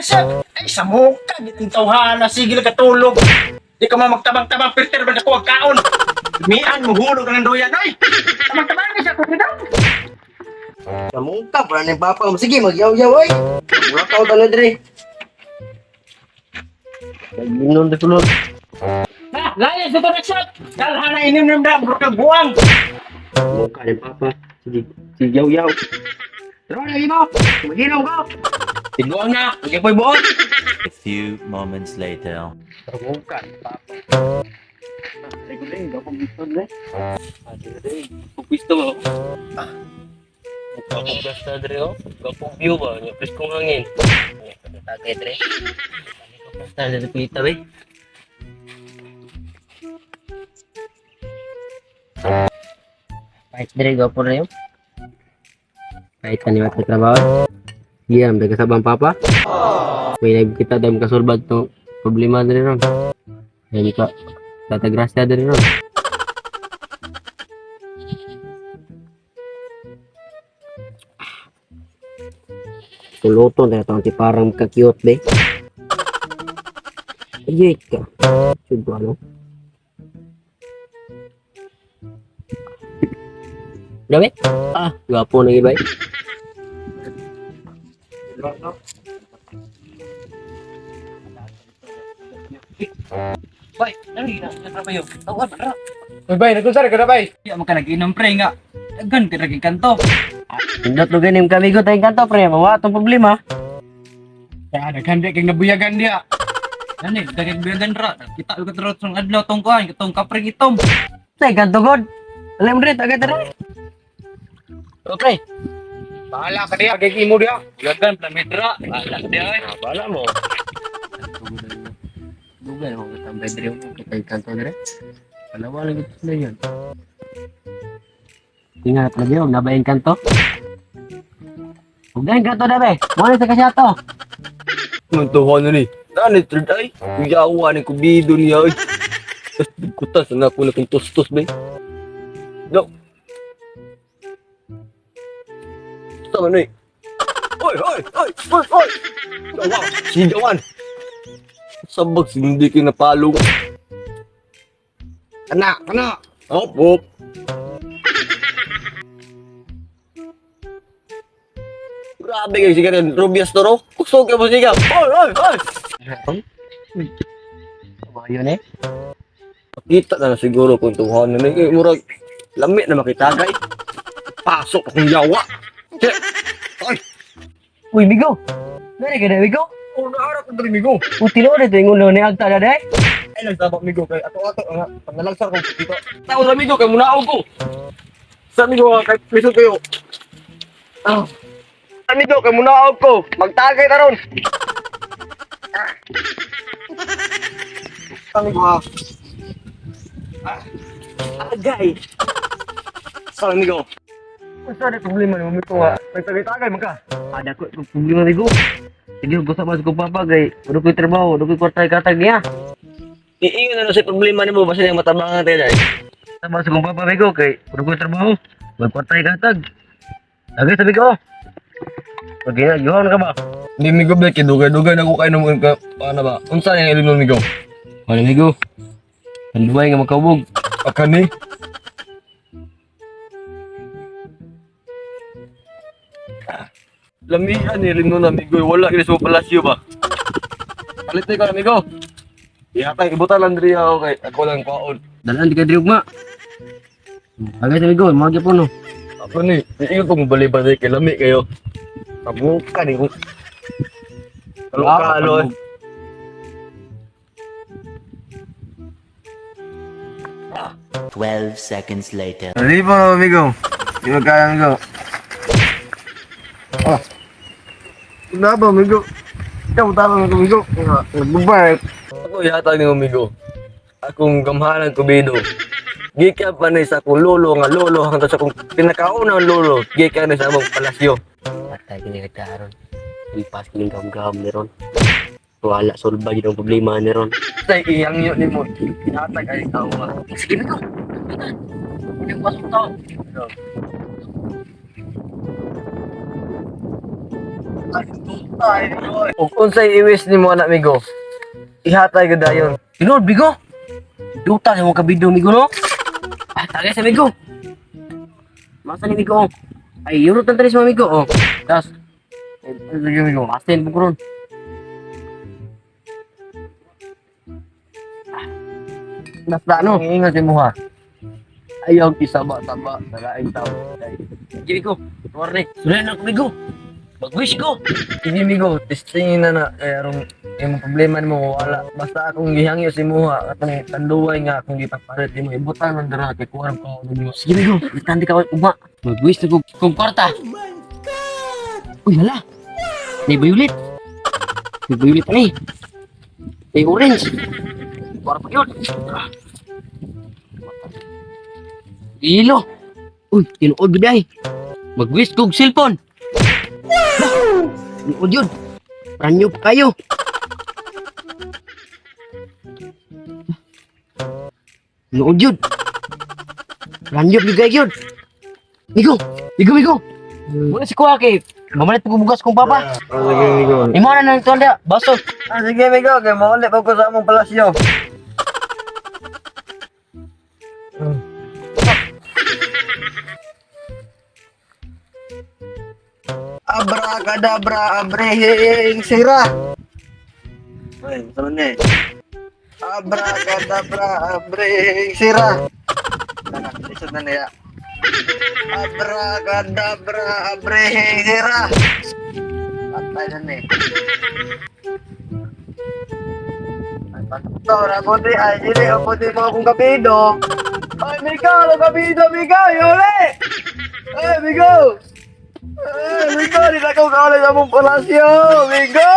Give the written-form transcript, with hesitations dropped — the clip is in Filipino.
siya. Ay, sa muka, gitintaw sige lang katulog. Di ka magtabang-tabang, filter ba na kuwag kaon? Mian mo, hulog ng doyan, ay! Tabang-tabang na siya, kung ito. Namungkap, wala na yung papa mo. Sige, magyaw-yaw, ay. Wala ka ako dre. Nag-inom na kulot. Ha, layan sa connection! Dalhan na inim na bro, buwang! Namungkap yung papa. Sige, sige, yaw-yaw. Pero lagi mo, mag-inom ko! Tiguang na, hindi po'y buot! A few moments later. Namungkap yung papa. Ay, ko rin, ako gusto na. Gusto mo? Ako basta dre oh. Gapong view ba? Nya please kong hangin. Tagay dre. Basta dre kita be. Pahit dre, gapo na yun. Pahit ka niya sa trabaho. Sige, ang kasabang papa. May nagkita tayo kasulbad itong problema na rin ron. Hindi ka tatagrasya na rin ron. Tuluto na ito, parang ka-cute be. Ayay ka. Sud ko ano? Gabi? Gwapo na ibay. Bay, nari na, natrabayo. Tawad, mara. Uy, bay, nagkunsari ka na, bay. Di mo ka nag-inom pre nga. Dagan ka naging kanto. Pindot lo ganim kami ko tayong kanto pre. Mawa itong problema. Kaya naghandi kang nabuyagan dia. Nani, dagag buyagan ra. Kita ko trot ng adlaw tong kuan, katong kapring itom. Tay kanto god. Alam mo rin, agad rin. Okay. Bahala ka diya, kay mo diya. Gagan plamitra. Ala dia ay. Bala mo. Dugay mo katambay dre mo kay kanto dre. Palawa lagi na yun. Ingat lagi og nabayin kanto. Ug galing kanto dabe. Mo sa kasyato. Mantuhan na ni. Dani third ay. Kuyawa ni kubido niya ay. Kutas na ako na kung tostos ba. No. Tama na eh. Oy, oy, oy, oy, oy! Wow, sigawan! Sabag, hindi kayo napalo. Kana. Hop, hop! Grabe kayo sigarin, Rubias Toro. Kusog ka mo sigaw. Oy, oy, oy! Yun eh. Kita na siguro kung tuhan na eh. Murag, lamit na makitagay. Pasok akong yawa. Ay! Uy, Migo. Nari ka na, Migo? Oh, naharap ko dali, migo. Puti na ulit yung ulo ni Agta na day. Ay, nagtabak, migo. Kay ato-ato, nga. Pag nalagsar ko, dito. Tao sa amigo, kay munaog ko. Sa migo, kay lisod kayo. Amigo, kay munaog ko. Magtagay na ron. Sa migo, ha. Agay. Sa amigo. Basta na problema ni mami ko, ha. Nagtagay-tagay, magka. Ada ko itong problema, Migo. Sige, gusto mas ko papa, kay ano ko'y trabaho, ano ko'y kwartay katag niya. Iingon na sa problema ni mo, basta yung matabangan tayo dahil. Sama sa kong papa, Migo, kay ano ko'y trabaho, may kwartay katag. Lagi sabi ko, pag yuhan ka ba? Hindi, migo, Becky, dugay-dugay na ko kayo naman ka. Paano ba? Unsa yung ilim ng migo? Ano, Migo? Ang duway nga makawog. Akan ni? Lamihan ni rin nun, amigo. Wala kini sa palasyo ba? Palit na ikaw, amigo. Ihatang ibutan lang diri ako kay ako lang kaon. Dalan di ka driog ma. Lagi sa Migo, mga po no. Ako ni, iingon ko mabali-bali kay lami kayo. Kabuka ni ko. Kalo-kalo. 12 seconds later. Hindi pa na, amigo. Hindi mo kaya, amigo. Na ba, migo? Ikaw, tama mo, migo. Nagbubay. Ako yata ni amigo. Akong gamhanan kubido. Gika pa ni sa akong lolo nga lolo hangtod sa akong pinakaunang lolo. Gika ni sa among palasyo. Patay kini kataron. Ipas kini gam-gam ni ron. Wala solba yun ang problema ni ron. Tay iyang yun ni mo. Yata kay tao nga. Sige Migo. Hindi ko pasok tao. Ug unsay iwis nimo anak migo? Ihatay gud dayon. Tinod, Bigo. Duta sa mga kabido, Migo, no? Ah, tagay sa Migo. Masa ni Migo, oh. Ay, yurot ng talis mo, Migo, oh. Tapos, sige, Migo, masin mo ko ron. Basta ano, ingat mo ha. Ayaw kisaba-taba sa laing tao. Sige, Migo. Warning. Sulan ako, Migo. Mag-wish ko. Sige migo, testingin na na. Arong yung problema mo wala. Basta akong gihangyo si Muha at ang tanduay nga akong gitaparit mo. Ibutan man dara kay kuwarang ka mo. Sige, Migo. Itandi ka, ugma. Mag-wish na ko kung kwarta. Oh my God! Uy, hala. May violet. May violet na eh. May orange. Para pa yun. Ilo. Uy, tinuod ba ay? Mag-wish kong cellphone. Tinuod yun. Ranyo pa kayo. Tinuod yun. Ranyo pa kayo yun. Migo! Migo, Migo! Muna si Kuha kay mamalit pagbugas kong papa. Sige migo. Imo na nang tonda, baso. Sige migo, kay maulit pa ko sa among palasyo. Abracadabra, abrehing sira. Ay, saan ni? Abracadabra, abrehing sira. Tanak, isod na niya. Abracadabra, abrehing sira. Patay na ni. Ay, pato, rabuti, ay, hindi, abuti mo akong kabido. Ay, Mikaw, kabido, Mikaw, yole! Ay, Mikaw! Migo, di na ko kaulay sa mong palasyo! Migo!